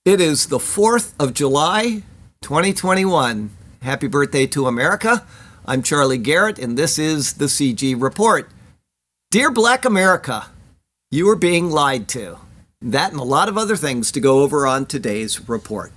It is the 4th of July, 2021. Happy birthday to America. I'm Charlie Garrett, and this is the CG Report. Dear Black America, you are being lied to. That and a lot of other things to go over on today's report.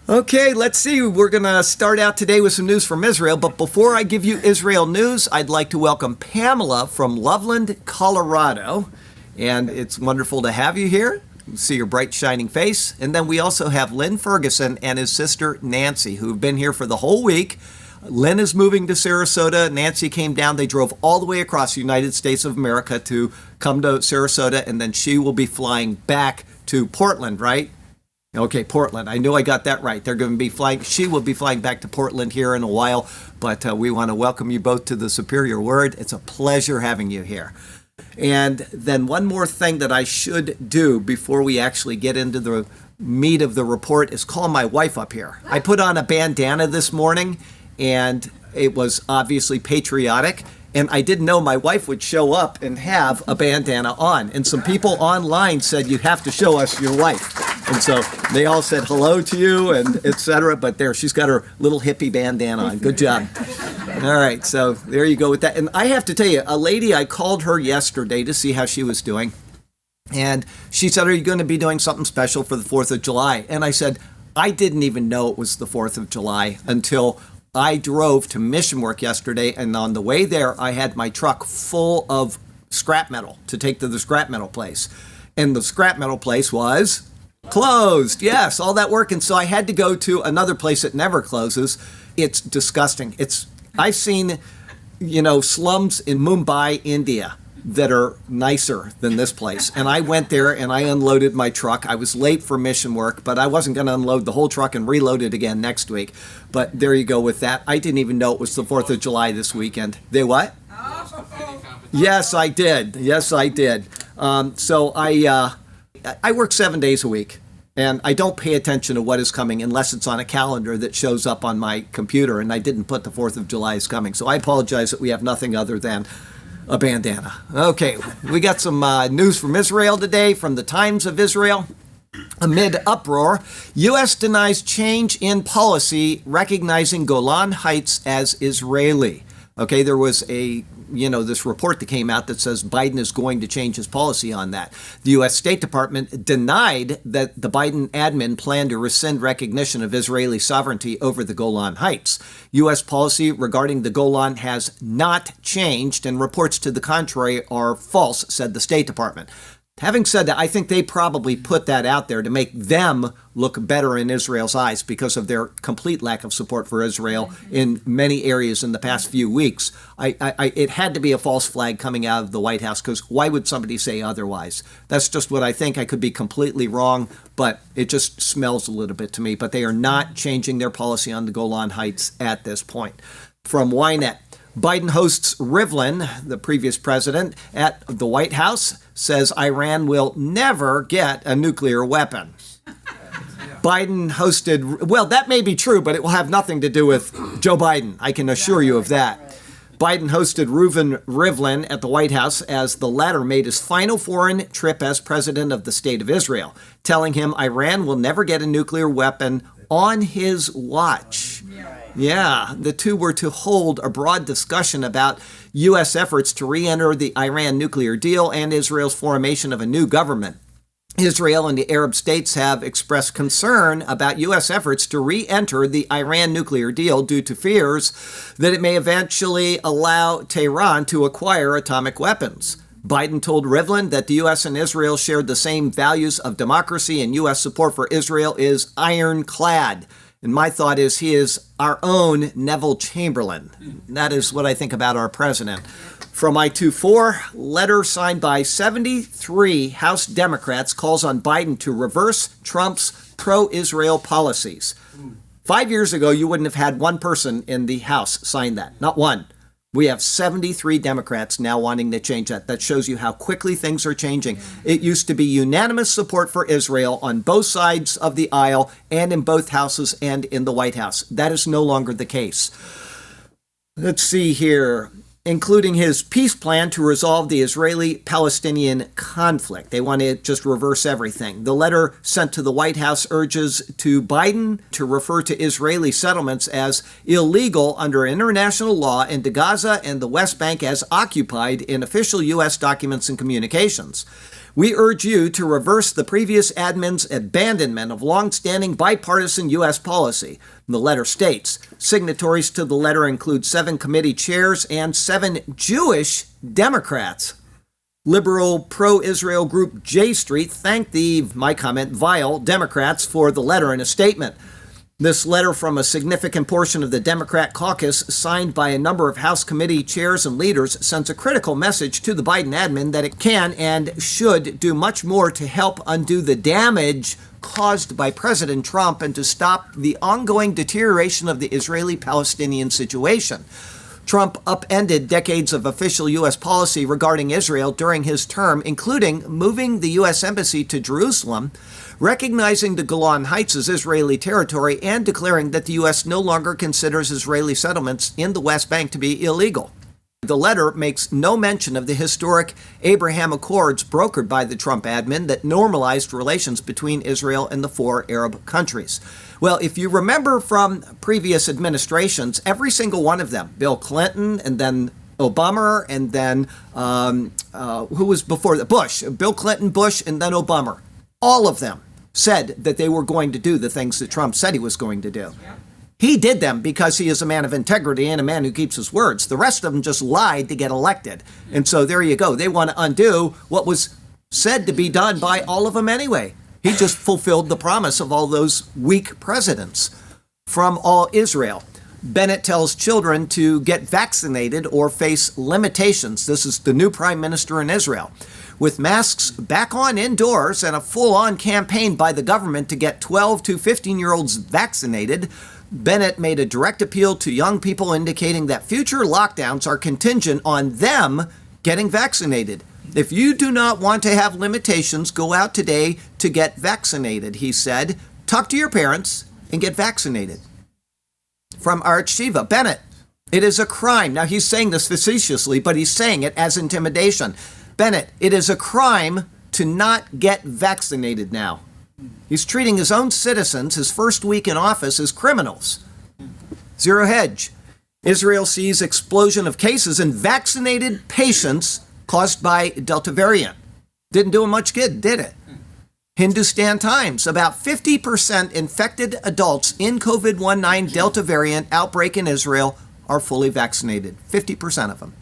Okay, let's see. We're going to start out today with some news from Israel. But before I give you Israel news, I'd like to welcome Pamela from Loveland, Colorado. And it's wonderful to have you here. See your bright, shining face. And then we also have Lynn Ferguson and his sister Nancy, who've been here for the whole week. Lynn is moving to Sarasota. Nancy came down. They drove all the way across the United States of America to come to Sarasota. And then she will be flying back to Portland, right? Okay, Portland. I knew I got that right. They're going to be flying. She will be flying back to Portland here in a while, but we want to welcome you both to the Superior Word. It's a pleasure having you here. And then one more thing that I should do before we actually get into the meat of the report is call my wife up here. I put on a bandana this morning, and it was obviously patriotic. And I didn't know my wife would show up and have a bandana on. And some people online said, you have to show us your wife. And so they all said hello to you and etc. But there, she's got her little hippie bandana on. Good job. All right, so there you go with that. And I have to tell you, a lady, I called her yesterday to see how she was doing. And she said, are you going to be doing something special for the 4th of July? And I said, I didn't even know it was the 4th of July until I drove to mission work yesterday, and on the way there, I had my truck full of scrap metal to take to the scrap metal place. And the scrap metal place was closed. Yes, all that work. And so I had to go to another place that never closes. It's disgusting. I've seen, slums in Mumbai, India that are nicer than this place. And I went there and I unloaded my truck. I was late for mission work, but I wasn't going to unload the whole truck and reload it again next week. But there you go with that. I didn't even know it was the 4th of July this weekend. They what? Yes, I did. Yes, I did. So I work 7 days a week. And I don't pay attention to what is coming unless it's on a calendar that shows up on my computer. And I didn't put the 4th of July is coming. So I apologize that we have nothing other than a bandana. Okay, we got some news from Israel today, from the Times of Israel. Amid uproar, U.S. denies change in policy recognizing Golan Heights as Israeli. Okay, there was this report that came out that says Biden is going to change his policy on that. The U.S. State Department denied that the Biden admin planned to rescind recognition of Israeli sovereignty over the Golan Heights. U.S. policy regarding the Golan has not changed, and reports to the contrary are false, said the State Department. Having said that, I think they probably put that out there to make them look better in Israel's eyes because of their complete lack of support for Israel in many areas in the past few weeks. It had to be a false flag coming out of the White House, because why would somebody say otherwise? That's just what I think. I could be completely wrong, but it just smells a little bit to me. But they are not changing their policy on the Golan Heights at this point. From Ynet. Biden hosts Rivlin, the previous president, at the White House, says Iran will never get a nuclear weapon. Biden hosted, well, that may be true, but it will have nothing to do with Joe Biden. I can assure you of that. Biden hosted Rivlin at the White House as the latter made his final foreign trip as president of the State of Israel, telling him Iran will never get a nuclear weapon on his watch. Yeah, the two were to hold a broad discussion about U.S. efforts to re-enter the Iran nuclear deal and Israel's formation of a new government. Israel and the Arab states have expressed concern about U.S. efforts to re-enter the Iran nuclear deal due to fears that it may eventually allow Tehran to acquire atomic weapons. Biden told Rivlin that the U.S. and Israel shared the same values of democracy, and U.S. support for Israel is ironclad. And my thought is he is our own Neville Chamberlain. That is what I think about our president. From I-24, letter signed by 73 House Democrats calls on Biden to reverse Trump's pro-Israel policies. 5 years ago, you wouldn't have had one person in the House sign that. Not one. We have 73 Democrats now wanting to change that. That shows you how quickly things are changing. It used to be unanimous support for Israel on both sides of the aisle and in both houses and in the White House. That is no longer the case. Let's see here. Including his peace plan to resolve the Israeli-Palestinian conflict. They want to just reverse everything. The letter sent to the White House urges to Biden to refer to Israeli settlements as illegal under international law and to Gaza and the West Bank as occupied in official U.S. documents and communications. We urge you to reverse the previous admin's abandonment of long-standing bipartisan U.S. policy. The letter states, signatories to the letter include 7 committee chairs and 7 Jewish Democrats. Liberal pro-Israel group J Street thanked the, my comment, vile Democrats for the letter in a statement. This letter from a significant portion of the Democrat caucus, signed by a number of House committee chairs and leaders, sends a critical message to the Biden admin that it can and should do much more to help undo the damage caused by President Trump and to stop the ongoing deterioration of the Israeli-Palestinian situation. Trump upended decades of official U.S. policy regarding Israel during his term, including moving the U.S. Embassy to Jerusalem, recognizing the Golan Heights as Israeli territory, and declaring that the U.S. no longer considers Israeli settlements in the West Bank to be illegal. The letter makes no mention of the historic Abraham Accords brokered by the Trump admin that normalized relations between Israel and the 4 Arab countries. Well, if you remember from previous administrations, every single one of them, Bill Clinton and then Obama and then who was before that? Bush, Bill Clinton, Bush, and then Obama, all of them said that they were going to do the things that Trump said he was going to do. Yeah. He did them because he is a man of integrity and a man who keeps his words. The rest of them just lied to get elected. And so there you go. They want to undo what was said to be done by all of them anyway. He just fulfilled the promise of all those weak presidents from all Israel. Bennett tells children to get vaccinated or face limitations. This is the new prime minister in Israel. With masks back on indoors and a full-on campaign by the government to get 12 to 15-year-olds vaccinated, Bennett made a direct appeal to young people indicating that future lockdowns are contingent on them getting vaccinated. If you do not want to have limitations, go out today to get vaccinated, he said. Talk to your parents and get vaccinated. From Arch Shiva, Bennett, it is a crime. Now he's saying this facetiously, but he's saying it as intimidation. Bennett, it is a crime to not get vaccinated now. He's treating his own citizens, his first week in office, as criminals. Zero Hedge. Israel sees explosion of cases in vaccinated patients caused by Delta variant. Didn't do him much good, did it? Hindustan Times. About 50% infected adults in COVID-19 Delta variant outbreak in Israel are fully vaccinated. 50% of them.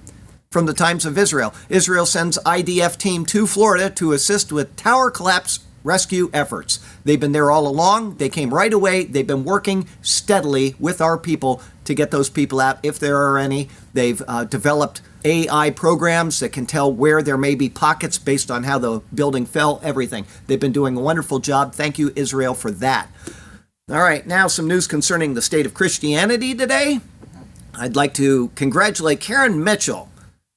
From the Times of Israel. Israel sends IDF team to Florida to assist with tower collapse rescue efforts. They've been there all along. They came right away. They've been working steadily with our people to get those people out, if there are any. They've developed AI programs that can tell where there may be pockets based on how the building fell, everything. They've been doing a wonderful job. Thank you, Israel, for that. All right, now some news concerning the state of Christianity today. I'd like to congratulate Karen Mitchell.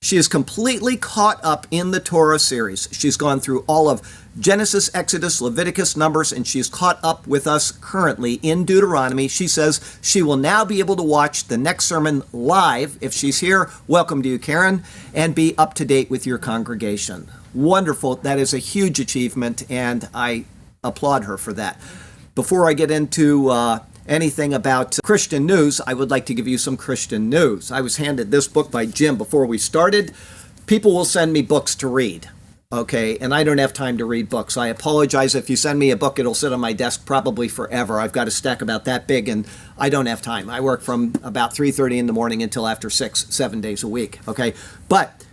She is completely caught up in the Torah series. She's gone through all of Genesis, Exodus, Leviticus, Numbers, and she's caught up with us currently in Deuteronomy. She says she will now be able to watch the next sermon live. If she's here, welcome to you, Karen, and be up to date with your congregation. Wonderful. That is a huge achievement, and I applaud her for that. Before I get into anything about Christian news, I would like to give you some Christian news. I was handed this book by Jim before we started. People will send me books to read, okay, and I don't have time to read books. I apologize. If you send me a book, it'll sit on my desk probably forever. I've got a stack about that big, and I don't have time. I work from about 3:30 in the morning until after 6, 7 days a week, okay? But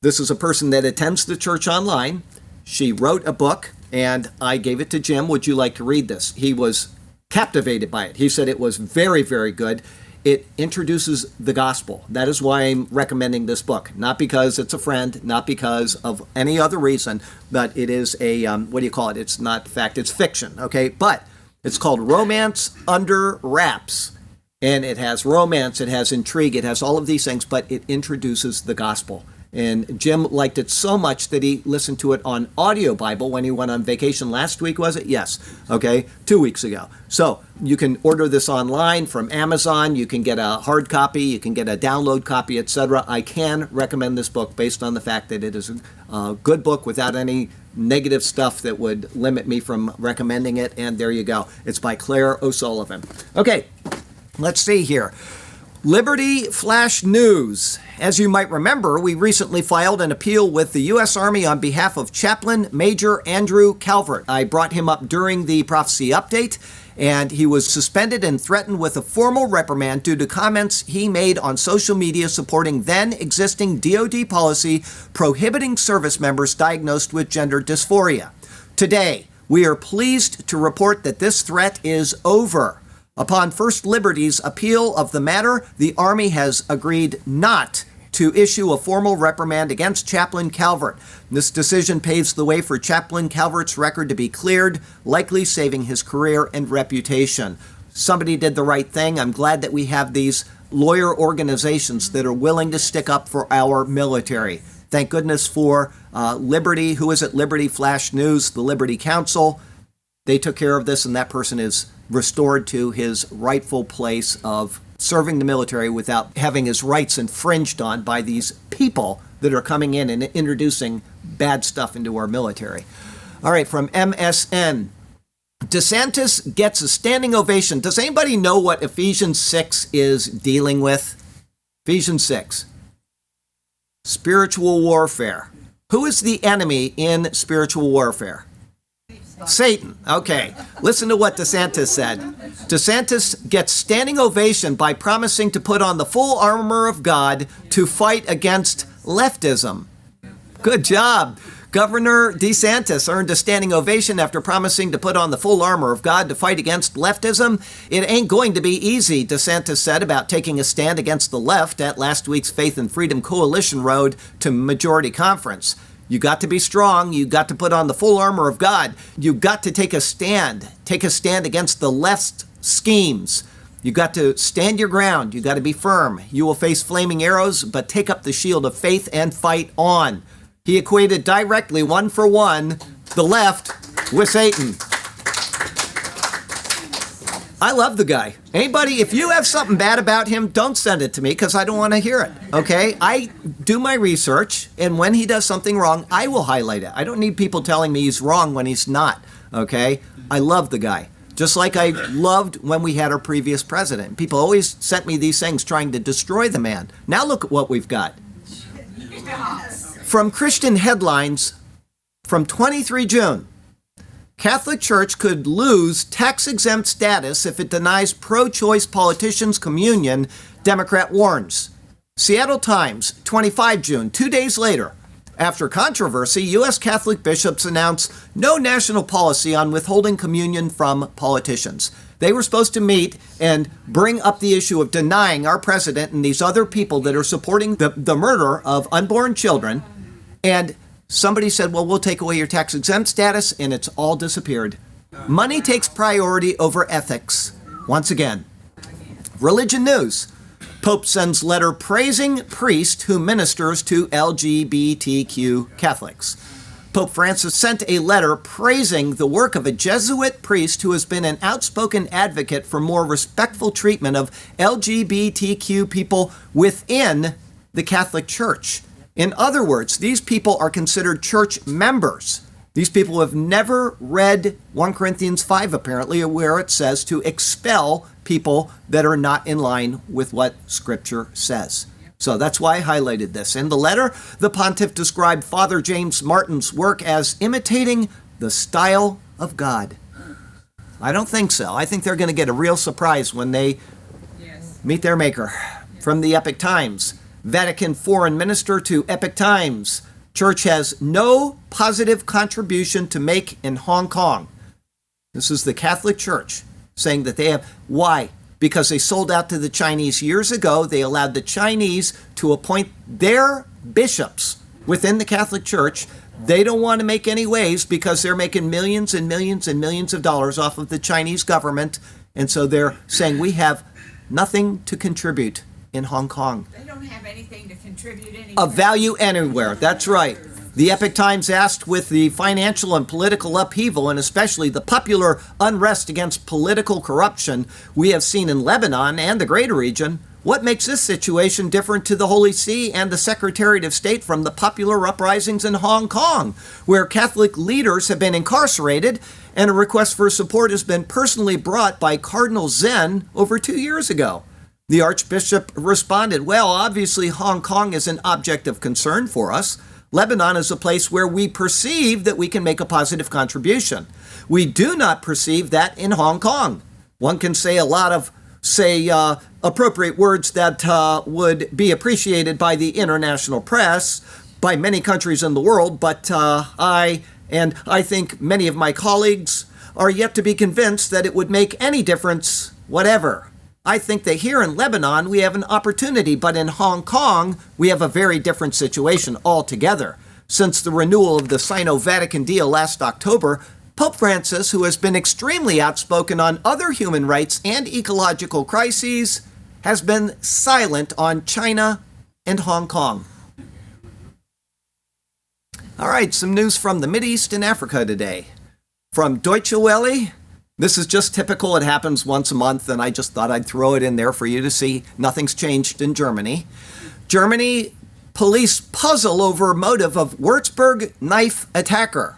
this is a person that attends the church online. She wrote a book, and I gave it to Jim. Would you like to read this? He was captivated by it. He said it was very, very good. It introduces the gospel. That is why I'm recommending this book. Not because it's a friend, not because of any other reason, but it is a, what do you call it? It's not fact, it's fiction, okay? But it's called Romance Under Wraps. And it has romance, it has intrigue, it has all of these things, but it introduces the gospel. And Jim liked it so much that he listened to it on audio Bible when he went on vacation last week, was it? Yes. Okay, 2 weeks ago. So you can order this online from Amazon. You can get a hard copy. You can get a download copy, etc. I can recommend this book based on the fact that it is a good book without any negative stuff that would limit me from recommending it. And there you go. It's by Claire O'Sullivan. Okay, let's see here. Liberty Flash News. As you might remember, we recently filed an appeal with the U.S. Army on behalf of Chaplain Major Andrew Calvert. I brought him up during the prophecy update, and he was suspended and threatened with a formal reprimand due to comments he made on social media supporting then existing DoD policy prohibiting service members diagnosed with gender dysphoria. Today, we are pleased to report that this threat is over. Upon First Liberty's appeal of the matter, the Army has agreed not to issue a formal reprimand against Chaplain Calvert. This decision paves the way for Chaplain Calvert's record to be cleared, likely saving his career and reputation. Somebody did the right thing. I'm glad that we have these lawyer organizations that are willing to stick up for our military. Thank goodness for Liberty. Who is it? Liberty Flash News, the Liberty Council. They took care of this, and that person is restored to his rightful place of serving the military without having his rights infringed on by these people that are coming in and introducing bad stuff into our military. All right, from MSN. DeSantis gets a standing ovation. Does anybody know what Ephesians 6 is dealing with? Ephesians 6. Spiritual warfare. Who is the enemy in spiritual warfare? Satan. Okay. Listen to what DeSantis said. DeSantis gets standing ovation by promising to put on the full armor of God to fight against leftism. Good job. Governor DeSantis earned a standing ovation after promising to put on the full armor of God to fight against leftism. It ain't going to be easy, DeSantis said about taking a stand against the left at last week's Faith and Freedom Coalition road to majority conference. You got to be strong. You got to put on the full armor of God. You got to take a stand. Take a stand against the left's schemes. You got to stand your ground. You got to be firm. You will face flaming arrows, but take up the shield of faith and fight on. He equated directly, one for one, the left with Satan. I love the guy. Anybody, if you have something bad about him, don't send it to me because I don't want to hear it, okay? I do my research, and when he does something wrong, I will highlight it. I don't need people telling me he's wrong when he's not, okay? I love the guy. Just like I loved when we had our previous president. People always sent me these things trying to destroy the man. Now look at what we've got. From Christian Headlines from 23 June. Catholic Church could lose tax-exempt status if it denies pro-choice politicians communion, Democrat warns. Seattle Times, 25 June, 2 days later. After controversy, U.S. Catholic bishops announced no national policy on withholding communion from politicians. They were supposed to meet and bring up the issue of denying our president and these other people that are supporting the murder of unborn children. And somebody said, well, we'll take away your tax-exempt status, and it's all disappeared. Money takes priority over ethics. Once again. Religion news. Pope sends letter praising priest who ministers to LGBTQ Catholics. Pope Francis sent a letter praising the work of a Jesuit priest who has been an outspoken advocate for more respectful treatment of LGBTQ people within the Catholic Church. In other words, these people are considered church members. These people have never read 1 Corinthians 5, apparently, where it says to expel people that are not in line with what Scripture says. So that's why I highlighted this. In the letter, the pontiff described Father James Martin's work as imitating the style of God. I don't think so. I think they're going to get a real surprise when they meet their maker. From the Epoch Times. Vatican foreign minister to Epoch Times. Church has no positive contribution to make in Hong Kong. This is the Catholic Church saying that they have. Why? Because they sold out to the Chinese years ago. They allowed the Chinese to appoint their bishops within the Catholic Church. They don't want to make any waves because they're making millions and millions and millions of dollars off of the Chinese government. And so they're saying we have nothing to contribute in Hong Kong. They don't have anything to contribute anywhere. Of value anywhere, that's right. The Epoch Times asked, with the financial and political upheaval, and especially the popular unrest against political corruption we have seen in Lebanon and the greater region, what makes this situation different to the Holy See and the Secretariat of State from the popular uprisings in Hong Kong, where Catholic leaders have been incarcerated and a request for support has been personally brought by Cardinal Zen over 2 years ago? The Archbishop responded, well, obviously Hong Kong is an object of concern for us. Lebanon is a place where we perceive that we can make a positive contribution. We do not perceive that in Hong Kong. One can say a lot of, appropriate words that would be appreciated by the international press, by many countries in the world, but I think many of my colleagues are yet to be convinced that it would make any difference whatever. I think that here in Lebanon, we have an opportunity, but in Hong Kong, we have a very different situation altogether. Since the renewal of the Sino-Vatican deal last October, Pope Francis, who has been extremely outspoken on other human rights and ecological crises, has been silent on China and Hong Kong. All right, some news from the Mideast and Africa today. From Deutsche Welle. This is just typical. It happens once a month, and I just thought I'd throw it in there for you to see. Nothing's changed in Germany. Germany police puzzle over motive of Würzburg knife attacker.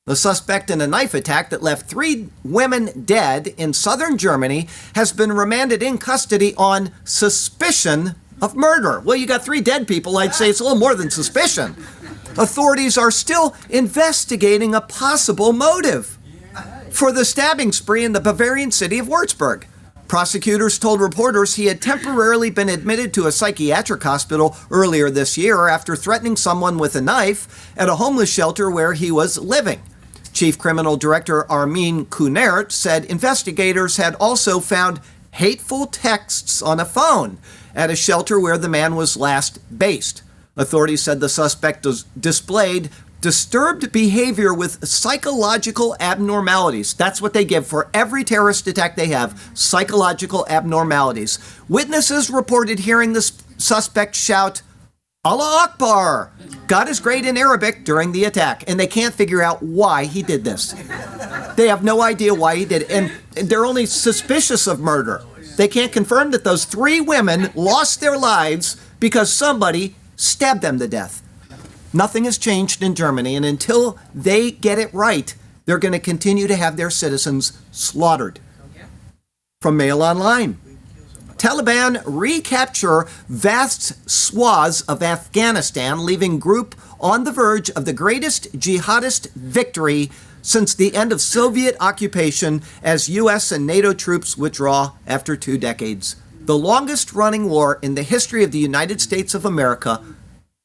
The suspect in a knife attack that left 3 women dead in southern Germany has been remanded in custody on suspicion of murder. Well, you got 3 dead people. I'd say it's a little more than suspicion. Authorities are still investigating a possible motive for the stabbing spree in the Bavarian city of Würzburg. Prosecutors told reporters he had temporarily been admitted to a psychiatric hospital earlier this year after threatening someone with a knife at a homeless shelter where he was living. Chief Criminal Director Armin Kunert said investigators had also found hateful texts on a phone at a shelter where the man was last based. Authorities said the suspect displayed disturbed behavior with psychological abnormalities. That's what they give for every terrorist attack they have, psychological abnormalities. Witnesses reported hearing the suspect shout, Allah Akbar! God is great in Arabic during the attack, and they can't figure out why he did this. They have no idea why he did it, and they're only suspicious of murder. They can't confirm that those 3 women lost their lives because somebody stabbed them to death. Nothing has changed in Germany, and until they get it right, they're going to continue to have their citizens slaughtered. From Mail Online. Taliban recapture vast swaths of Afghanistan, leaving group on the verge of the greatest jihadist victory since the end of Soviet occupation as U.S. and NATO troops withdraw after 2 decades. The longest-running war in the history of the United States of America.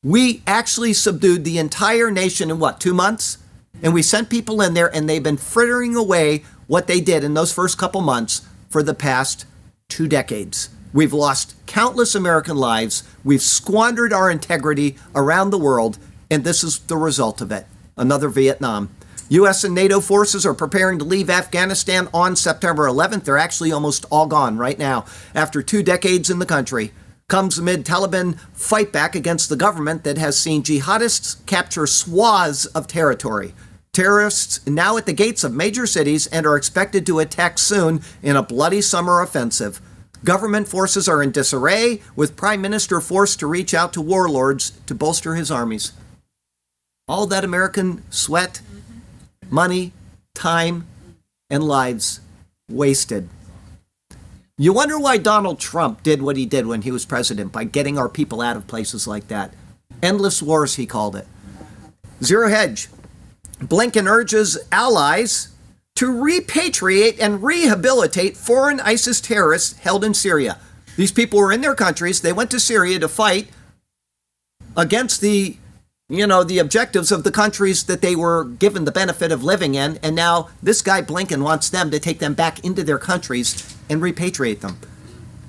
We actually subdued the entire nation in 2 months? And we sent people in there, and they've been frittering away what they did in those first couple months for the past 2 decades. We've lost countless American lives. We've squandered our integrity around the world, and this is the result of it. Another Vietnam. U.S. and NATO forces are preparing to leave Afghanistan on September 11th. They're actually almost all gone right now, after 2 decades in the country. Comes amid Taliban fight back against the government that has seen jihadists capture swaths of territory. Terrorists now at the gates of major cities and are expected to attack soon in a bloody summer offensive. Government forces are in disarray, with Prime Minister forced to reach out to warlords to bolster his armies. All that American sweat, money, time, and lives wasted. You wonder why Donald Trump did what he did when he was president, by getting our people out of places like that. Endless wars, he called it. Zero Hedge. Blinken urges allies to repatriate and rehabilitate foreign ISIS terrorists held in Syria. These people were in their countries. They went to Syria to fight against the objectives of the countries that they were given the benefit of living in. And now this guy Blinken wants them to take them back into their countries and repatriate them,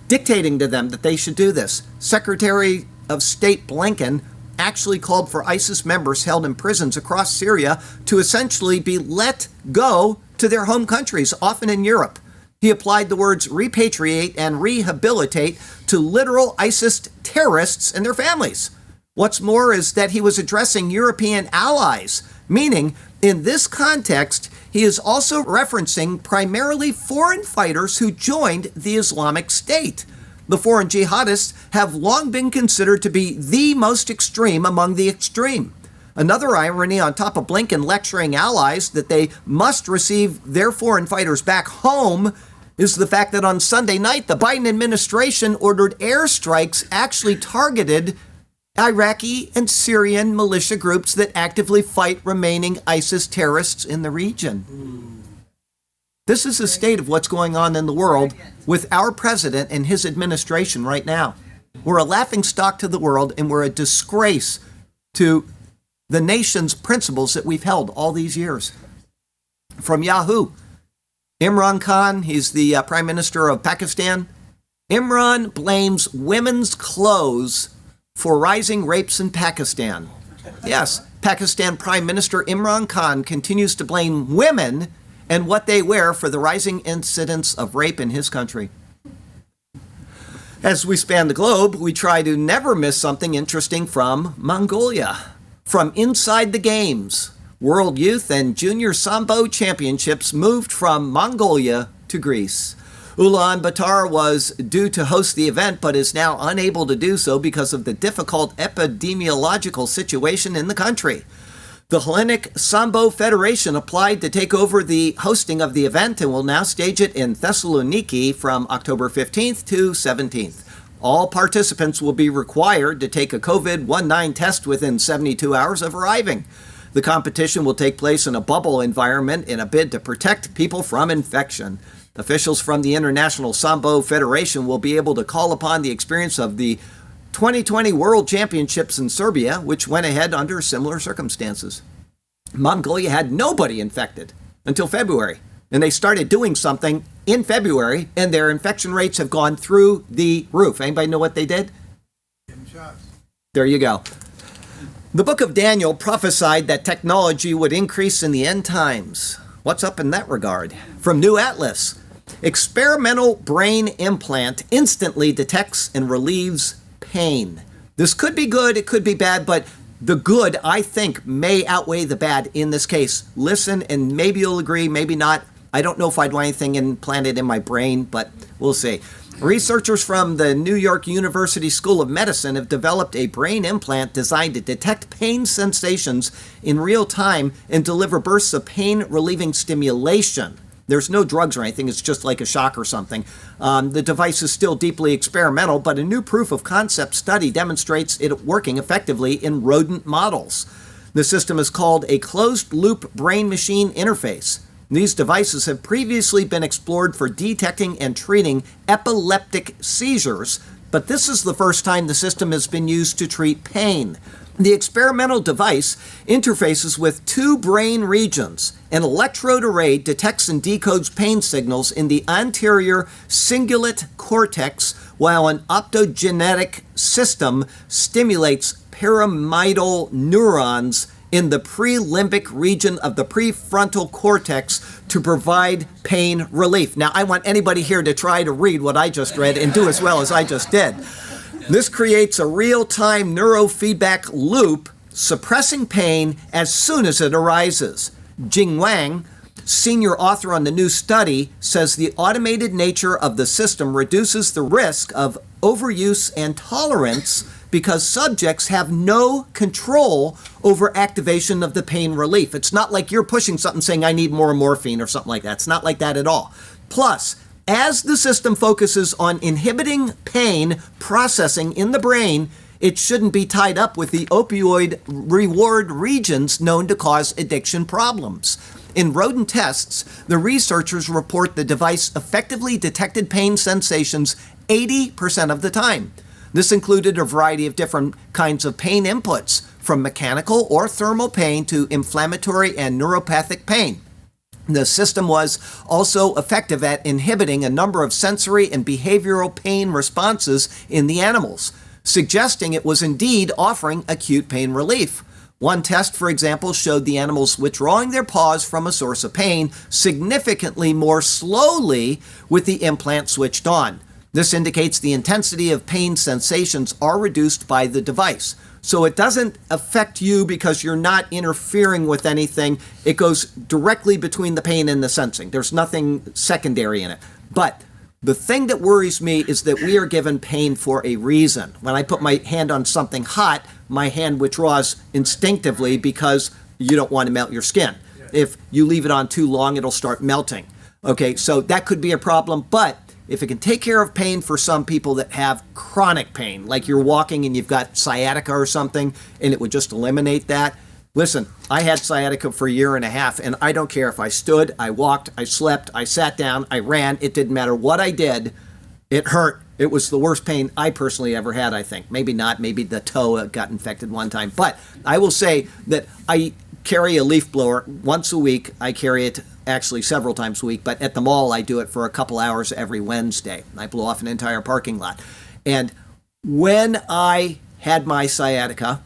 dictating to them that they should do this. Secretary of State Blinken actually called for ISIS members held in prisons across Syria to essentially be let go to their home countries, often in Europe. He applied the words repatriate and rehabilitate to literal ISIS terrorists and their families. What's more is that he was addressing European allies, meaning in this context, he is also referencing primarily foreign fighters who joined the Islamic State. The foreign jihadists have long been considered to be the most extreme among the extreme. Another irony on top of Blinken lecturing allies that they must receive their foreign fighters back home is the fact that on Sunday night, the Biden administration ordered airstrikes actually targeted Iraqi and Syrian militia groups that actively fight remaining ISIS terrorists in the region. This is the state of what's going on in the world with our president and his administration right now. We're a laughingstock to the world, and we're a disgrace to the nation's principles that we've held all these years. From Yahoo, Imran Khan, he's the Prime Minister of Pakistan. Imran blames women's clothes for rising rapes in Pakistan. Yes, Pakistan Prime Minister Imran Khan continues to blame women and what they wear for the rising incidence of rape in his country. As we span the globe, we try to never miss something interesting from Mongolia. From inside the games, World Youth and Junior Sambo Championships moved from Mongolia to Greece. Ulaanbaatar was due to host the event, but is now unable to do so because of the difficult epidemiological situation in the country. The Hellenic Sambo Federation applied to take over the hosting of the event and will now stage it in Thessaloniki from October 15th to 17th. All participants will be required to take a COVID-19 test within 72 hours of arriving. The competition will take place in a bubble environment in a bid to protect people from infection. Officials from the International Sambo Federation will be able to call upon the experience of the 2020 World Championships in Serbia, which went ahead under similar circumstances. Mongolia had nobody infected until February, and they started doing something in February, and their infection rates have gone through the roof. Anybody know what they did? There you go. The book of Daniel prophesied that technology would increase in the end times. What's up in that regard? From New Atlas, experimental brain implant instantly detects and relieves pain. This could be good, it could be bad, but the good, I think, may outweigh the bad in this case. Listen, and maybe you'll agree, maybe not. I don't know if I'd want anything implanted in my brain, but we'll see. Researchers from the New York University School of Medicine have developed a brain implant designed to detect pain sensations in real time and deliver bursts of pain-relieving stimulation. There's no drugs or anything, it's just like a shock or something. The device is still deeply experimental, but a new proof of concept study demonstrates it working effectively in rodent models. The system is called a closed-loop brain-machine interface. These devices have previously been explored for detecting and treating epileptic seizures, but this is the first time the system has been used to treat pain. The experimental device interfaces with two brain regions. An electrode array detects and decodes pain signals in the anterior cingulate cortex, while an optogenetic system stimulates pyramidal neurons in the prelimbic region of the prefrontal cortex to provide pain relief. Now, I want anybody here to try to read what I just read and do as well as I just did. This creates a real-time neurofeedback loop, suppressing pain as soon as it arises. Jing Wang, senior author on the new study, says the automated nature of the system reduces the risk of overuse and tolerance because subjects have no control over activation of the pain relief. It's not like you're pushing something saying, I need more morphine or something like that. It's not like that at all. Plus, as the system focuses on inhibiting pain processing in the brain, it shouldn't be tied up with the opioid reward regions known to cause addiction problems. In rodent tests, the researchers report the device effectively detected pain sensations 80% of the time. This included a variety of different kinds of pain inputs, from mechanical or thermal pain to inflammatory and neuropathic pain. The system was also effective at inhibiting a number of sensory and behavioral pain responses in the animals, suggesting it was indeed offering acute pain relief. One test, for example, showed the animals withdrawing their paws from a source of pain significantly more slowly with the implant switched on. This indicates the intensity of pain sensations are reduced by the device. So it doesn't affect you because you're not interfering with anything. It goes directly between the pain and the sensing. There's nothing secondary in it. But the thing that worries me is that we are given pain for a reason. When I put my hand on something hot, my hand withdraws instinctively because you don't want to melt your skin. If you leave it on too long, it'll start melting. Okay, so that could be a problem, but if it can take care of pain for some people that have chronic pain, like you're walking and you've got sciatica or something, and it would just eliminate that. Listen, I had sciatica for a year and a half, and I don't care if I stood, I walked, I slept, I sat down, I ran. It didn't matter what I did. It hurt. It was the worst pain I personally ever had, I think. Maybe not. Maybe the toe got infected one time. But I will say that I carry a leaf blower once a week. I carry it actually several times a week, but at the mall I do it for a couple hours every Wednesday. I blow off an entire parking lot. And when I had my sciatica,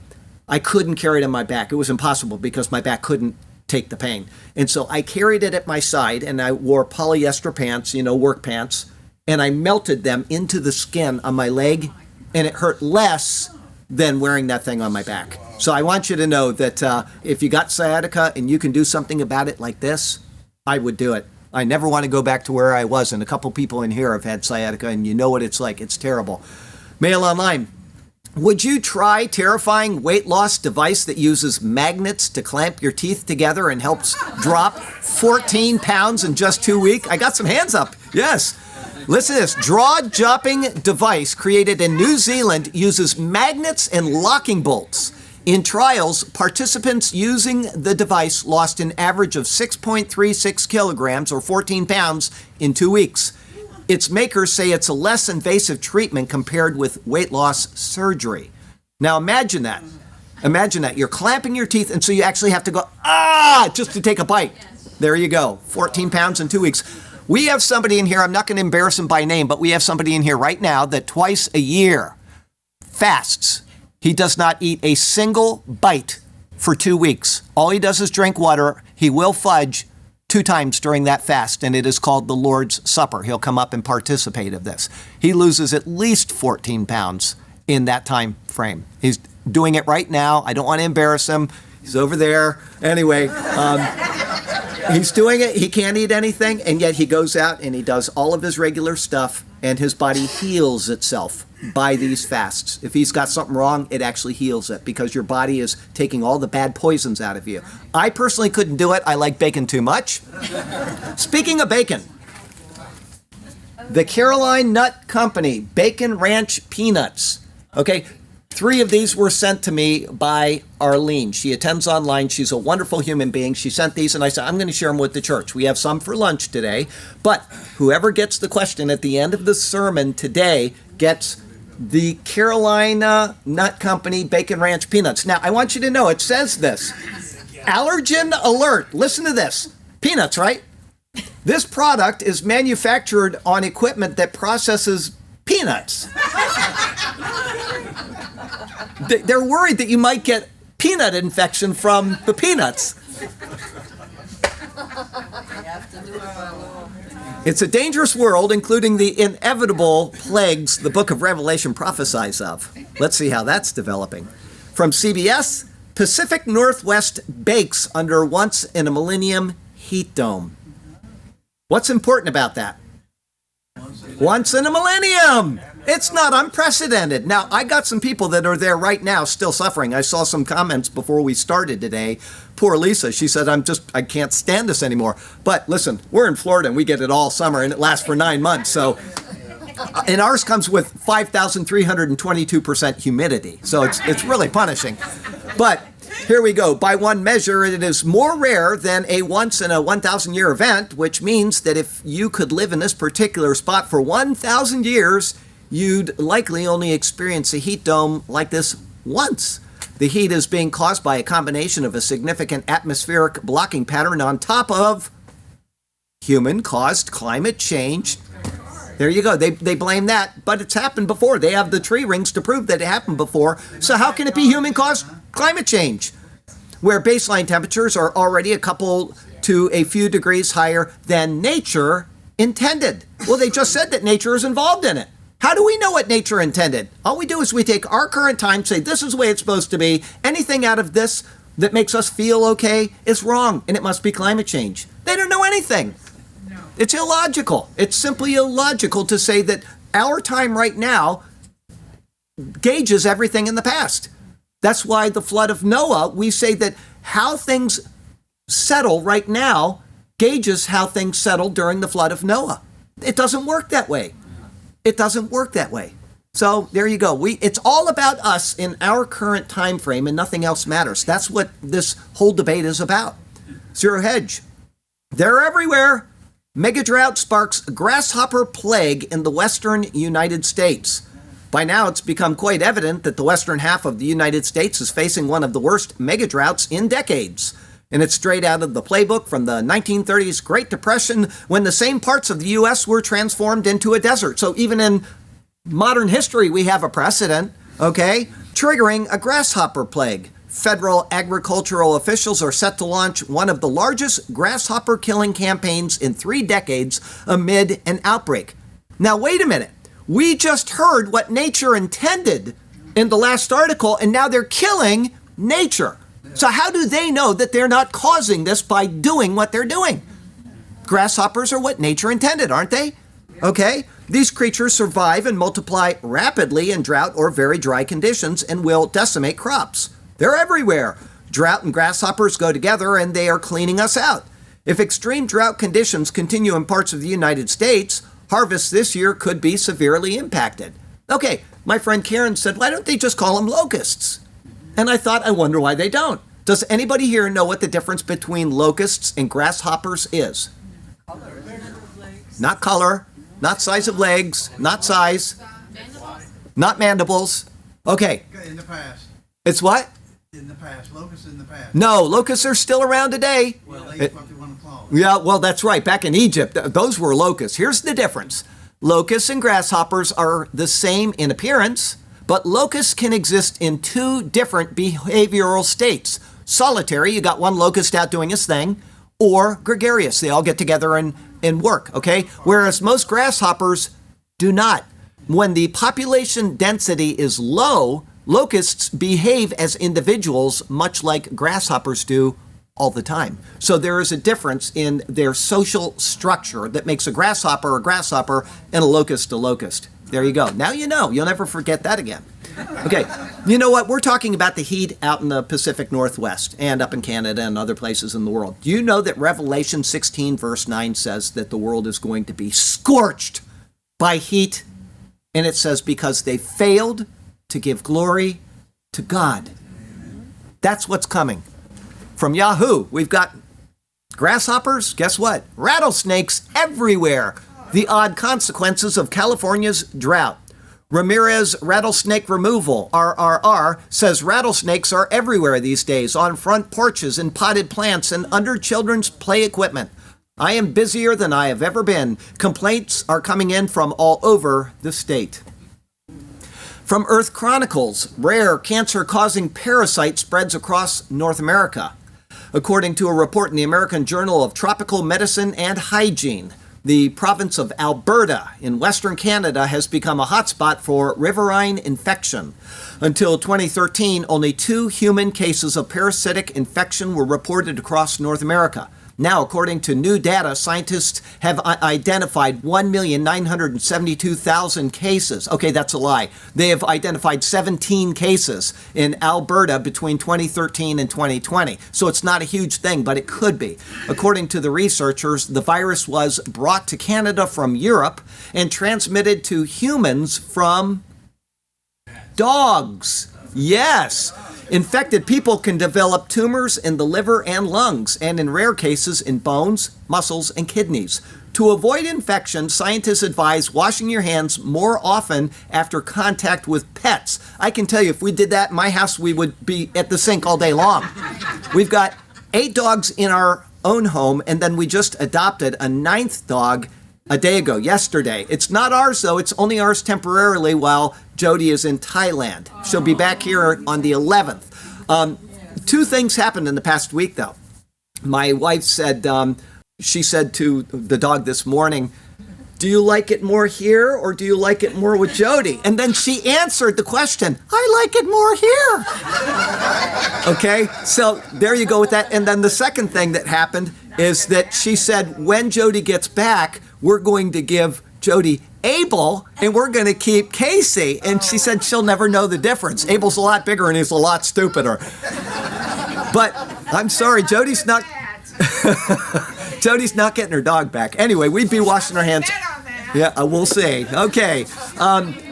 I couldn't carry it on my back. It was impossible because my back couldn't take the pain. And so I carried it at my side, and I wore polyester pants, work pants, and I melted them into the skin on my leg, and it hurt less than wearing that thing on my back. So I want you to know that if you got sciatica and you can do something about it like this, I would do it. I never want to go back to where I was, and a couple people in here have had sciatica, and you know what it's like. It's terrible. Mail online. Would you try terrifying weight loss device that uses magnets to clamp your teeth together and helps drop 14 pounds in just 2 weeks? I got some hands up. Yes. Listen to this. Jaw-dropping device created in New Zealand uses magnets and locking bolts. In trials, participants using the device lost an average of 6.36 kilograms or 14 pounds in 2 weeks. Its makers say it's a less invasive treatment compared with weight loss surgery. Now imagine that. Imagine that. You're clamping your teeth, and so you actually have to go, just to take a bite. There you go. 14 pounds in 2 weeks. We have somebody in here, I'm not going to embarrass him by name, but we have somebody in here right now that twice a year fasts. He does not eat a single bite for 2 weeks. All he does is drink water. He will fudge 2 times during that fast, and it is called the Lord's Supper. He'll come up and participate of this. He loses at least 14 pounds in that time frame. He's doing it right now. I don't want to embarrass him. He's over there. Anyway, he's doing it. He can't eat anything, and yet he goes out and he does all of his regular stuff, and his body heals itself by these fasts. If he's got something wrong, it actually heals it because your body is taking all the bad poisons out of you. I personally couldn't do it. I like bacon too much. Speaking of bacon, the Caroline Nut Company Bacon Ranch Peanuts. Okay, 3 of these were sent to me by Arlene. She attends online. She's a wonderful human being. She sent these, and I said, I'm going to share them with the church. We have some for lunch today, but whoever gets the question at the end of the sermon today gets the Carolina Nut Company Bacon Ranch Peanuts. Now, I want you to know, it says this. Allergen alert. Listen to this. Peanuts, right? This product is manufactured on equipment that processes peanuts. They're worried that you might get peanut infection from the peanuts. It's a dangerous world, including the inevitable plagues the book of Revelation prophesies of. Let's see how that's developing. From CBS, Pacific Northwest bakes under once-in-a-millennium heat dome. What's important about that? Once in a millennium. It's not unprecedented. Now, I got some people that are there right now still suffering. I saw some comments before we started today. Poor Lisa, she said, I can't stand this anymore. But listen, we're in Florida and we get it all summer and it lasts for 9 months. So, and ours comes with 5,322% humidity. So it's really punishing. But here we go. By one measure, it is more rare than a once in a 1,000 year event, which means that if you could live in this particular spot for 1,000 years, you'd likely only experience a heat dome like this once. The heat is being caused by a combination of a significant atmospheric blocking pattern on top of human-caused climate change. There you go. They blame that, but it's happened before. They have the tree rings to prove that it happened before. So how can it be human-caused climate change? where baseline temperatures are already a couple to a few degrees higher than nature intended. Well, they just said that nature is involved in it. How do we know what nature intended? All we do is we take our current time, say this is the way it's supposed to be. Anything out of this that makes us feel okay is wrong, and it must be climate change. They don't know anything. No. It's illogical. It's simply illogical to say that our time right now gauges everything in the past. That's why the flood of Noah, we say that how things settle right now gauges how things settled during the flood of Noah. It doesn't work that way. It doesn't work that way. So there you go. It's all about us in our current time frame, and nothing else matters. That's what this whole debate is about. Zero Hedge. They're everywhere. Mega drought sparks grasshopper plague in the western United States. By now, it's become quite evident that the western half of the United States is facing one of the worst mega droughts in decades. And it's straight out of the playbook from the 1930s Great Depression, when the same parts of the U.S. were transformed into a desert. So even in modern history, we have a precedent, okay? Triggering a grasshopper plague. Federal agricultural officials are set to launch one of the largest grasshopper killing campaigns in 3 decades amid an outbreak. Now, wait a minute. We just heard what nature intended in the last article, and now they're killing nature. So how do they know that they're not causing this by doing what they're doing? Grasshoppers are what nature intended, aren't they? Okay? These creatures survive and multiply rapidly in drought or very dry conditions and will decimate crops. They're everywhere. Drought and grasshoppers go together, and they are cleaning us out. If extreme drought conditions continue in parts of the United States, harvests this year could be severely impacted. Okay, my friend Karen said, why don't they just call them locusts? And I thought, I wonder why they don't. Does anybody here know what the difference between locusts and grasshoppers is? Not color, not size of legs, not size, not mandibles. Okay. In the past. It's what? In the past. Locusts in the past. No, locusts are still around today. Well, they eat what they want to claw. Yeah, well, that's right. Back in Egypt, those were locusts. Here's the difference. Locusts and grasshoppers are the same in appearance, but locusts can exist in 2 different behavioral states. Solitary, you got one locust out doing his thing, or gregarious, they all get together and work, okay? Whereas most grasshoppers do not. When the population density is low, locusts behave as individuals, much like grasshoppers do all the time. So there is a difference in their social structure that makes a grasshopper and a locust a locust. There you go. Now you know. You'll never forget that again. Okay. You know what? We're talking about the heat out in the Pacific Northwest and up in Canada and other places in the world. Do you know that Revelation 16 verse 9 says that the world is going to be scorched by heat? And it says because they failed to give glory to God. That's what's coming. From Yahoo, we've got grasshoppers. Guess what? Rattlesnakes everywhere. The odd consequences of California's drought. Ramirez Rattlesnake Removal, RRR, says rattlesnakes are everywhere these days, on front porches, in potted plants, and under children's play equipment. I am busier than I have ever been. Complaints are coming in from all over the state. From Earth Chronicles, rare cancer-causing parasite spreads across North America. According to a report in the American Journal of Tropical Medicine and Hygiene, the province of Alberta in Western Canada has become a hotspot for riverine infection. Until 2013, only 2 human cases of parasitic infection were reported across North America. Now, according to new data, scientists have identified 1,972,000 cases. Okay, that's a lie. They have identified 17 cases in Alberta between 2013 and 2020. So it's not a huge thing, but it could be. According to the researchers, the virus was brought to Canada from Europe and transmitted to humans from dogs. Yes. Infected people can develop tumors in the liver and lungs, and in rare cases in bones, muscles, and kidneys. To avoid infection, scientists advise washing your hands more often after contact with pets. I can tell you, if we did that in my house, we would be at the sink all day long. We've got 8 dogs in our own home, and then we just adopted a 9th dog a day ago, yesterday. It's not ours, though. It's only ours temporarily while Jody is in Thailand. She'll be back here on the 11th. Two things happened in the past week, though. My wife said, she said to the dog this morning, do you like it more here or do you like it more with Jody? And then she answered the question, I like it more here. Okay, so there you go with that. And then the second thing that happened is that she said, when Jody gets back, we're going to give Jody Abel and we're going to keep Casey. And she said she'll never know the difference. Abel's a lot bigger and he's a lot stupider. But I'm sorry, Jody's not getting her dog back. Anyway, we'd be washing our hands. Yeah, we'll see. Okay,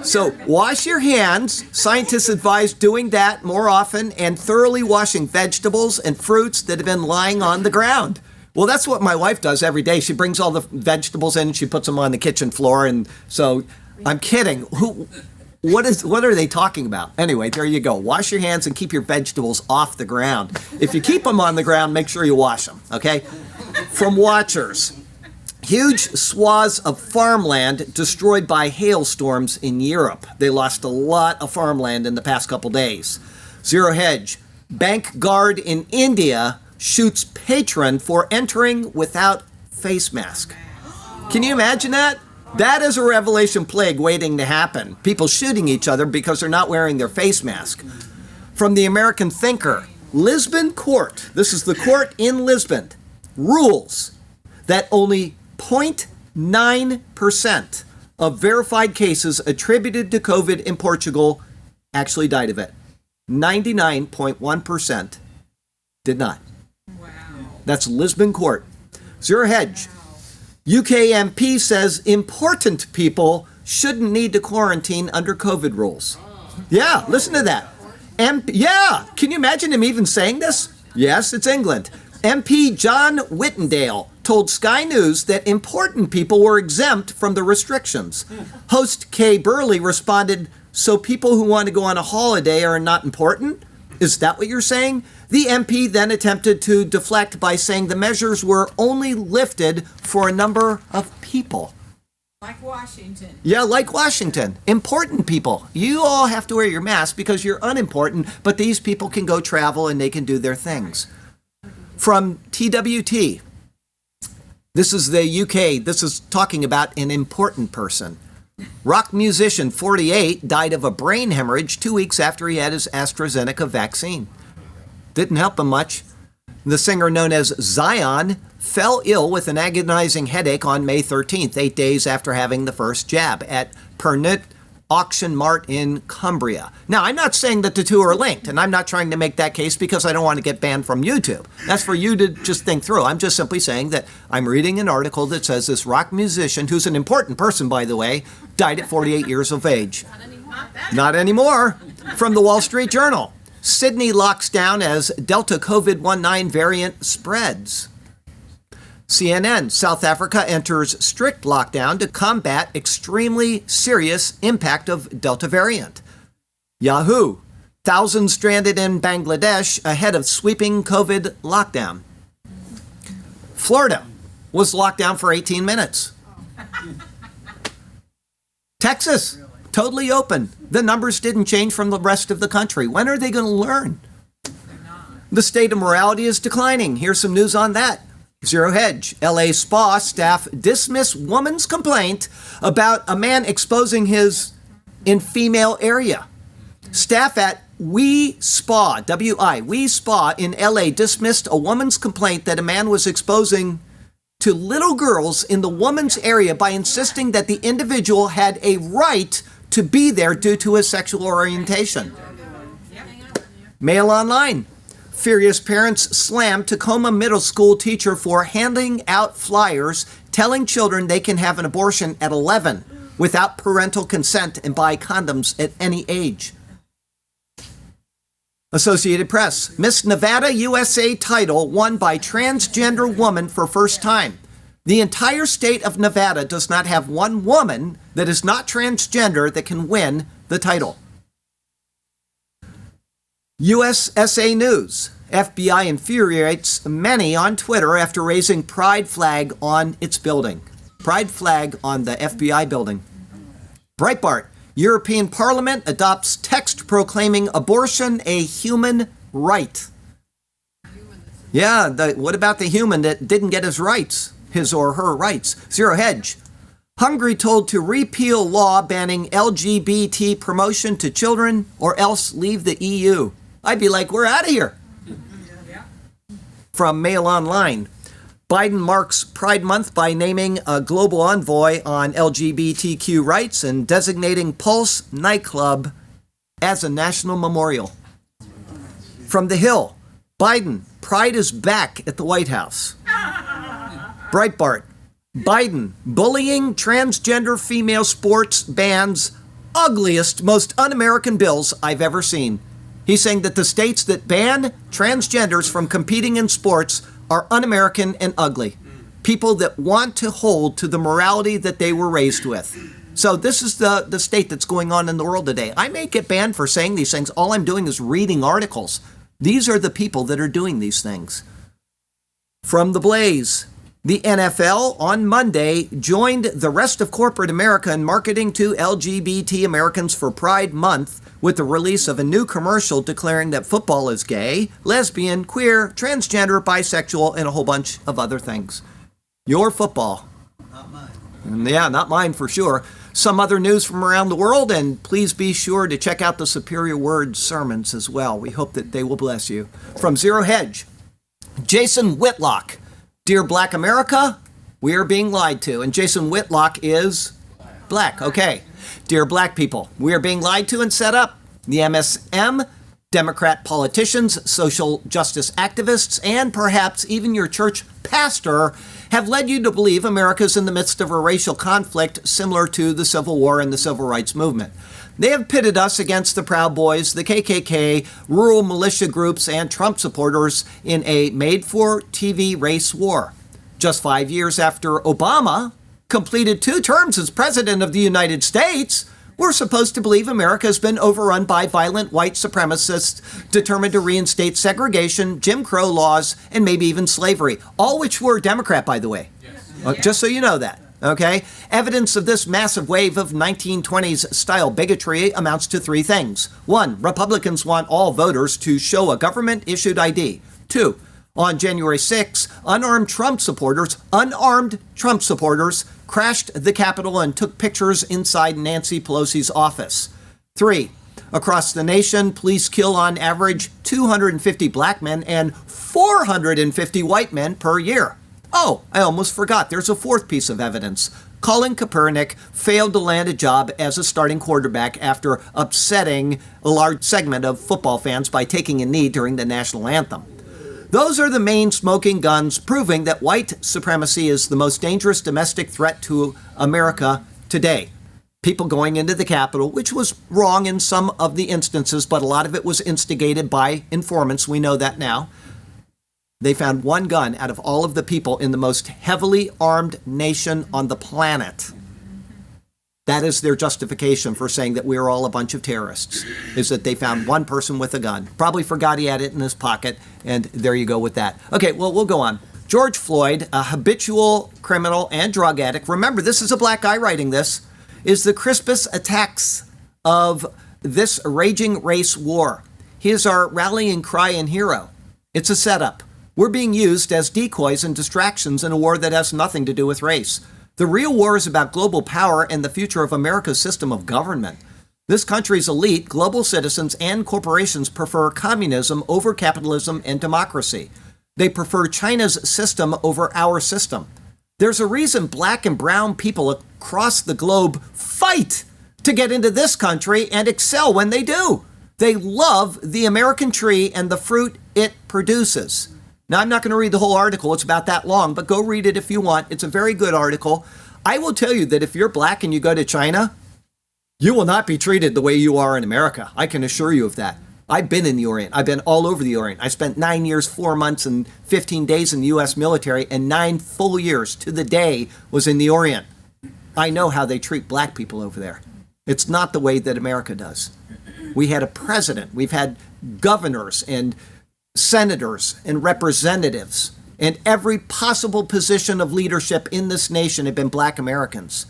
so wash your hands. Scientists advise doing that more often and thoroughly washing vegetables and fruits that have been lying on the ground. Well, that's what my wife does every day. She brings all the vegetables in and she puts them on the kitchen floor. And so I'm kidding. What are they talking about? Anyway, there you go. Wash your hands and keep your vegetables off the ground. If you keep them on the ground, make sure you wash them, okay? From watchers. Huge swaths of farmland destroyed by hailstorms in Europe. They lost a lot of farmland in the past couple days. Zero Hedge. Bank guard in India shoots patron for entering without face mask. Can you imagine that? That is a Revelation plague waiting to happen. People shooting each other because they're not wearing their face mask. From the American Thinker, Lisbon court, this is the court in Lisbon, rules that only 0.9% of verified cases attributed to COVID in Portugal actually died of it. 99.1% did not. Wow. That's Lisbon court. Zero Hedge. UK MP says important people shouldn't need to quarantine under COVID rules. Yeah, listen to that. Yeah, can you imagine him even saying this? Yes, it's England. MP John Whittendale told Sky News that important people were exempt from the restrictions. Host Kay Burley responded, so people who want to go on a holiday are not important? Is that what you're saying? The MP then attempted to deflect by saying the measures were only lifted for a number of people. Like Washington. Yeah, like Washington. Important people. You all have to wear your mask because you're unimportant, but these people can go travel and they can do their things. From TWT. This is the UK. This is talking about an important person. Rock musician 48 died of a brain hemorrhage 2 weeks after he had his AstraZeneca vaccine. Didn't help him much. The singer known as Zion fell ill with an agonizing headache on May 13th, 8 days after having the first jab at Pernod Auction Mart in Cumbria. Now, I'm not saying that the two are linked, and I'm not trying to make that case because I don't want to get banned from YouTube. That's for you to just think through. I'm just simply saying that I'm reading an article that says this rock musician, who's an important person, by the way, died at 48 years of age. Not anymore. From the Wall Street Journal. Sydney locks down as Delta COVID-19 variant spreads. CNN, South Africa enters strict lockdown to combat extremely serious impact of Delta variant. Yahoo, thousands stranded in Bangladesh ahead of sweeping COVID lockdown. Florida was locked down for 18 minutes. Texas, totally open. The numbers didn't change from the rest of the country. When are they going to learn? The state of morality is declining. Here's some news on that. Zero Hedge. LA spa staff dismiss woman's complaint about a man exposing his in female area. Staff at We Spa, W-I, We Spa in LA dismissed a woman's complaint that a man was exposing to little girls in the woman's area by insisting that the individual had a right to be there due to his sexual orientation. Mail Online. Furious parents slam Tacoma Middle School teacher for handing out flyers telling children they can have an abortion at 11 without parental consent and buy condoms at any age. Associated Press. Miss Nevada USA title won by transgender woman for first time. The entire state of Nevada does not have one woman that is not transgender that can win the title. USA News. FBI infuriates many on Twitter after raising pride flag on its building. Pride flag on the FBI building. Breitbart. European Parliament adopts text proclaiming abortion a human right. Yeah, what about the human that didn't get his or her rights? Zero Hedge. Hungary told to repeal law banning LGBT promotion to children or else leave the EU. I'd be like, we're out of here. From Mail Online. Biden marks Pride Month by naming a global envoy on LGBTQ rights and designating Pulse nightclub as a national memorial. From The Hill. Biden, Pride is back at the White House. Breitbart. Biden, bullying transgender female sports bans ugliest, most un-American bills I've ever seen. He's saying that the states that ban transgenders from competing in sports are un-American and ugly. People that want to hold to the morality that they were raised with. So this is the state that's going on in the world today. I may get banned for saying these things. All I'm doing is reading articles. These are the people that are doing these things. From The Blaze. The NFL on Monday joined the rest of corporate America in marketing to LGBT Americans for Pride Month with the release of a new commercial declaring that football is gay, lesbian, queer, transgender, bisexual, and a whole bunch of other things. Your football. Not mine. Yeah, not mine for sure. Some other news from around the world, and please be sure to check out the Superior Word sermons as well. We hope that they will bless you. From Zero Hedge, Jason Whitlock. Dear Black America, we are being lied to. And Jason Whitlock is black. Okay. Dear black people, we are being lied to and set up. The MSM, Democrat politicians, social justice activists, and perhaps even your church pastor have led you to believe America is in the midst of a racial conflict similar to the Civil War and the Civil Rights Movement. They have pitted us against the Proud Boys, the KKK, rural militia groups, and Trump supporters in a made-for-TV race war. Just 5 years after Obama completed 2 terms as president of the United States, we're supposed to believe America has been overrun by violent white supremacists determined to reinstate segregation, Jim Crow laws, and maybe even slavery, all which were Democrat, by the way. Yes. Just so you know that. Okay? Evidence of this massive wave of 1920s style bigotry amounts to 3 things. 1, Republicans want all voters to show a government-issued ID. 2, on January 6, unarmed Trump supporters crashed the Capitol and took pictures inside Nancy Pelosi's office. 3, across the nation, police kill on average 250 black men and 450 white men per year. Oh, I almost forgot. There's a 4th piece of evidence. Colin Kaepernick failed to land a job as a starting quarterback after upsetting a large segment of football fans by taking a knee during the national anthem. Those are the main smoking guns proving that white supremacy is the most dangerous domestic threat to America today. People going into the Capitol, which was wrong in some of the instances, but a lot of it was instigated by informants. We know that now. They found 1 gun out of all of the people in the most heavily armed nation on the planet. That is their justification for saying that we're all a bunch of terrorists, is that they found 1 person with a gun. Probably forgot he had it in his pocket, and there you go with that. Okay, well, we'll go on. George Floyd, a habitual criminal and drug addict, remember, this is a black guy writing this, is the crispest attacks of this raging race war. He is our rallying cry and hero. It's a setup. We're being used as decoys and distractions in a war that has nothing to do with race. The real war is about global power and the future of America's system of government. This country's elite, global citizens, and corporations prefer communism over capitalism and democracy. They prefer China's system over our system. There's a reason black and brown people across the globe fight to get into this country and excel when they do. They love the American tree and the fruit it produces. Now, I'm not going to read the whole article. It's about that long, but go read it if you want. It's a very good article. I will tell you that if you're black and you go to China, you will not be treated the way you are in America. I can assure you of that. I've been in the Orient. I've been all over the Orient. I spent 9 years, 4 months, and 15 days in the U.S. military, and 9 full years to the day was in the Orient. I know how they treat black people over there. It's not the way that America does. We had a president. We've had governors and senators and representatives, and every possible position of leadership in this nation have been black Americans.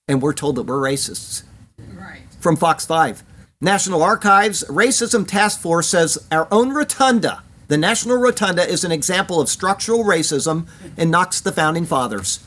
And we're told that we're racists. Right. From Fox 5. National Archives Racism Task Force says our own rotunda The National Rotunda is an example of structural racism and knocks the Founding Fathers.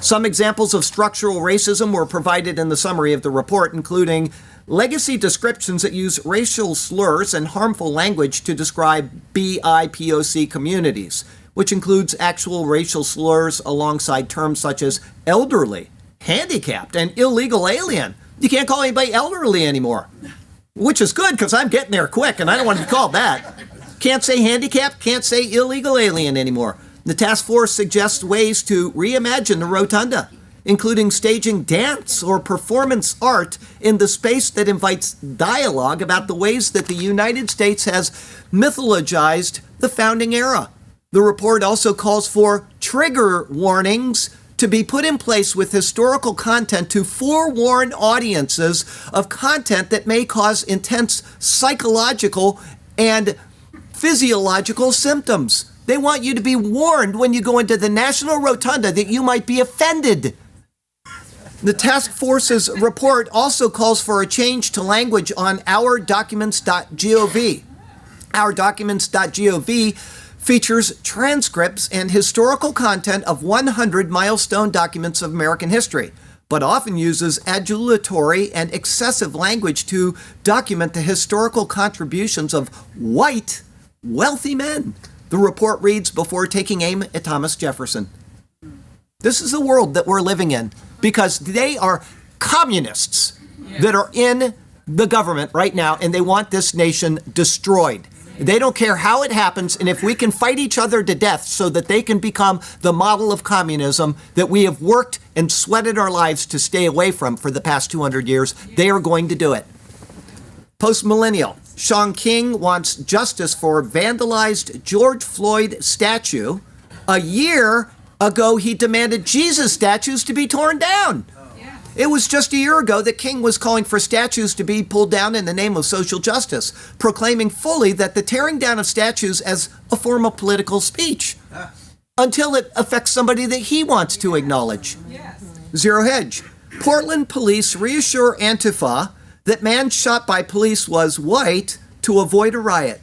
Some examples of structural racism were provided in the summary of the report, including legacy descriptions that use racial slurs and harmful language to describe BIPOC communities, which includes actual racial slurs alongside terms such as elderly, handicapped, and illegal alien. You can't call anybody elderly anymore, which is good because I'm getting there quick and I don't want to be called that. Can't say handicapped, can't say illegal alien anymore. The task force suggests ways to reimagine the rotunda, including staging dance or performance art in the space that invites dialogue about the ways that the United States has mythologized the founding era. The report also calls for trigger warnings to be put in place with historical content to forewarn audiences of content that may cause intense psychological and physiological symptoms. They want you to be warned when you go into the National Rotunda that you might be offended. The task force's report also calls for a change to language on ourdocuments.gov. Ourdocuments.gov features transcripts and historical content of 100 milestone documents of American history, but often uses adulatory and excessive language to document the historical contributions of white, wealthy men. The report reads, before taking aim at Thomas Jefferson. This is the world that we're living in because they are communists that are in the government right now, and they want this nation destroyed. They don't care how it happens, and if we can fight each other to death so that they can become the model of communism that we have worked and sweated our lives to stay away from for the past 200 years, they are going to do it. Postmillennial. Sean King wants justice for vandalized George Floyd statue. A year ago, he demanded Jesus statues to be torn down. It was just a year ago that King was calling for statues to be pulled down in the name of social justice, proclaiming fully that the tearing down of statues as a form of political speech, until it affects somebody that he wants to acknowledge. Zero Hedge. Portland police reassure Antifa that man shot by police was white to avoid a riot.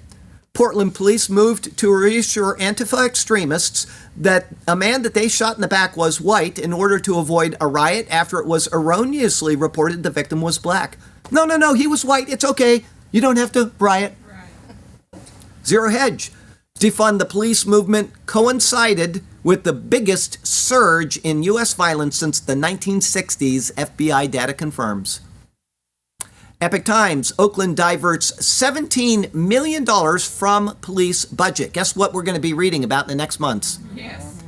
Portland police moved to reassure Antifa extremists that a man that they shot in the back was white in order to avoid a riot after it was erroneously reported the victim was black. No, he was white. It's okay. You don't have to riot. Zero Hedge. Defund the police movement coincided with the biggest surge in U.S. violence since the 1960s, FBI data confirms. Epic Times, Oakland diverts $17 million from police budget. Guess what we're going to be reading about in the next months? Yes.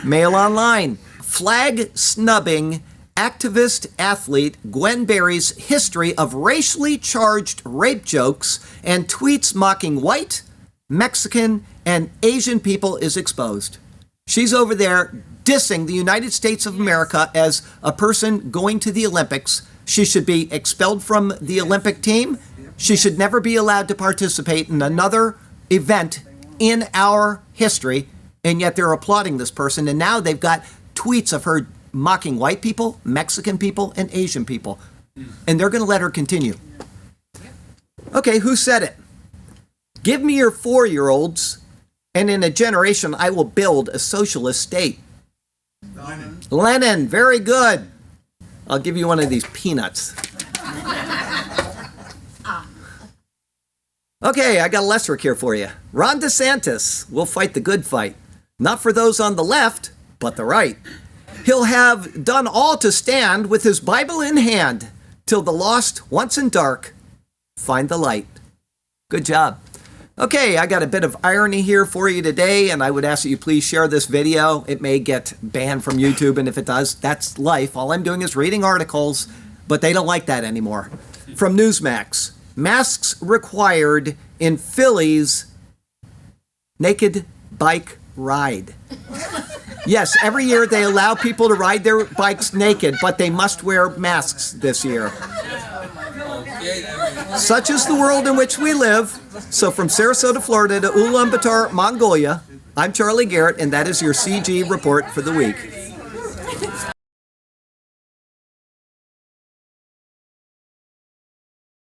Mail Online, flag snubbing activist athlete Gwen Berry's history of racially charged rape jokes and tweets mocking white, Mexican, and Asian people is exposed. She's over there dissing the United States of America as a person going to the Olympics. She should be expelled from the Olympic team. She should never be allowed to participate in another event in our history. And yet they're applauding this person. And now they've got tweets of her mocking white people, Mexican people, and Asian people. And they're going to let her continue. Okay, who said it? Give me your 4-year-olds, and in a generation I will build a socialist state. Lenin, very good. I'll give you one of these peanuts. Okay, I got a lesser here for you. Ron DeSantis will fight the good fight. Not for those on the left, but the right. He'll have done all to stand with his Bible in hand till the lost, once in dark, find the light. Good job. Okay, I got a bit of irony here for you today, and I would ask that you please share this video. It may get banned from YouTube, and if it does, that's life. All I'm doing is reading articles, but they don't like that anymore. From Newsmax, masks required in Philly's naked bike ride. Yes, every year they allow people to ride their bikes naked, but they must wear masks this year. Such is the world in which we live. So from Sarasota, Florida to Ulaanbaatar, Mongolia, I'm Charlie Garrett, and that is your CG report for the week.